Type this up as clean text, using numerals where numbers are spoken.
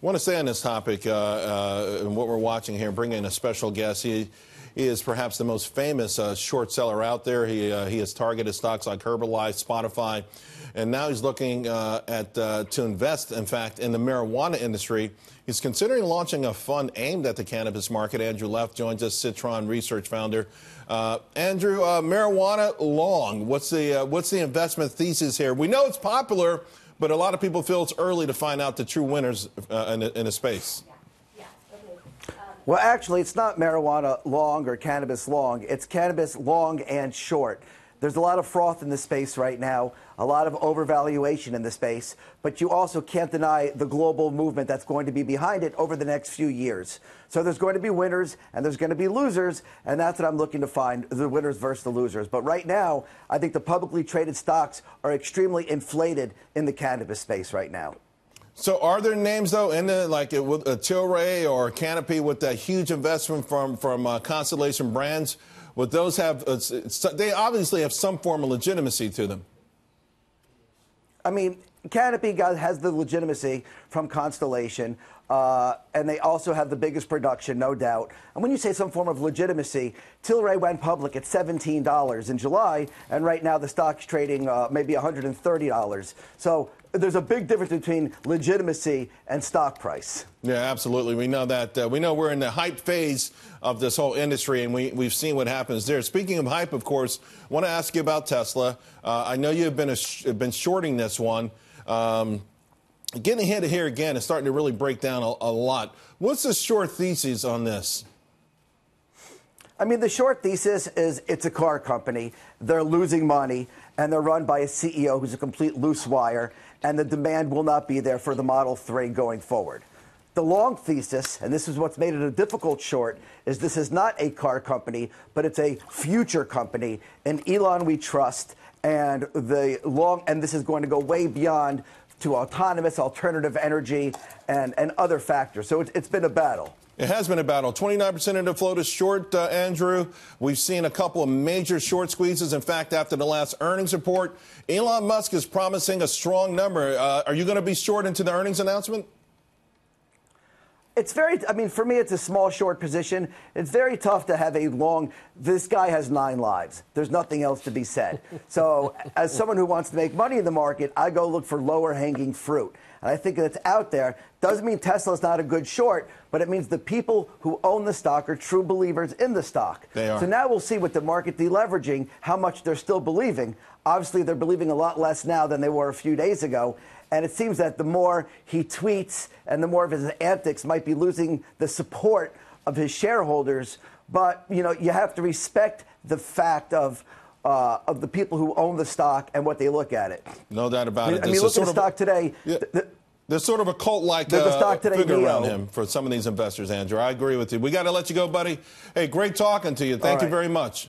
I want to stay on this topic and what we're watching here, bring in a special guest. He is perhaps the most famous short seller out there. He has targeted stocks like Herbalife, Spotify, and now he's looking to invest, in fact, in the marijuana industry. He's considering launching a fund aimed at the cannabis market. Andrew Leff joins us, Citron Research founder. Andrew, marijuana long, what's the investment thesis here? We know it's popular, but a lot of people feel it's early to find out the true winners in the space. Well, actually, it's not marijuana long or cannabis long. It's cannabis long and short. There's a lot of froth in the space right now, a lot of overvaluation in the space, but you also can't deny the global movement that's going to be behind it over the next few years. So there's going to be winners and there's going to be losers, and that's what I'm looking to find, the winners versus the losers. But right now, I think the publicly traded stocks are extremely inflated in the cannabis space right now. So are there names, though, in the, like with Tilray or Canopy with that huge investment from Constellation Brands? Would those have, they obviously have some form of legitimacy to them. I mean, Canopy has the legitimacy from Constellation, and they also have the biggest production, no doubt. And when you say some form of legitimacy, Tilray went public at $17 in July, and right now the stock's trading maybe $130. So there's a big difference between legitimacy and stock price. Yeah, absolutely. We know that. We know we're in the hype phase of this whole industry, and we've seen what happens there. Speaking of hype, of course, I want to ask you about Tesla. I know you've been shorting this one. Getting hit here again is starting to really break down a lot. What's the short thesis on this? I mean, the short thesis is it's a car company. They're losing money, and they're run by a CEO who's a complete loose wire, and the demand will not be there for the Model 3 going forward. The long thesis, and this is what's made it a difficult short, is this is not a car company, but it's a future company. And Elon we trust, and this is going to go way beyond to autonomous, alternative energy, and other factors. So it's been a battle. It has been a battle. 29% of the float is short, Andrew. We've seen a couple of major short squeezes. In fact, after the last earnings report, Elon Musk is promising a strong number. Are you going to be short into the earnings announcement? It's I mean, for me, it's a small short position. It's very tough to have a long, this guy has 9 lives. There's nothing else to be said. So as someone who wants to make money in the market, I go look for lower hanging fruit. And I think that's out there. Doesn't mean Tesla's not a good short, but it means the people who own the stock are true believers in the stock. They are. So now we'll see with the market deleveraging how much they're still believing. Obviously, they're believing a lot less now than they were a few days ago. And it seems that the more he tweets and the more of his antics might be losing the support of his shareholders. But, you know, you have to respect the fact of the people who own the stock and what they look at it. No doubt about it. I mean, look at the stock today. Yeah. There's sort of a cult-like figure around him for some of these investors, Andrew. I agree with you. We got to let you go, buddy. Hey, great talking to you. Thank you very much.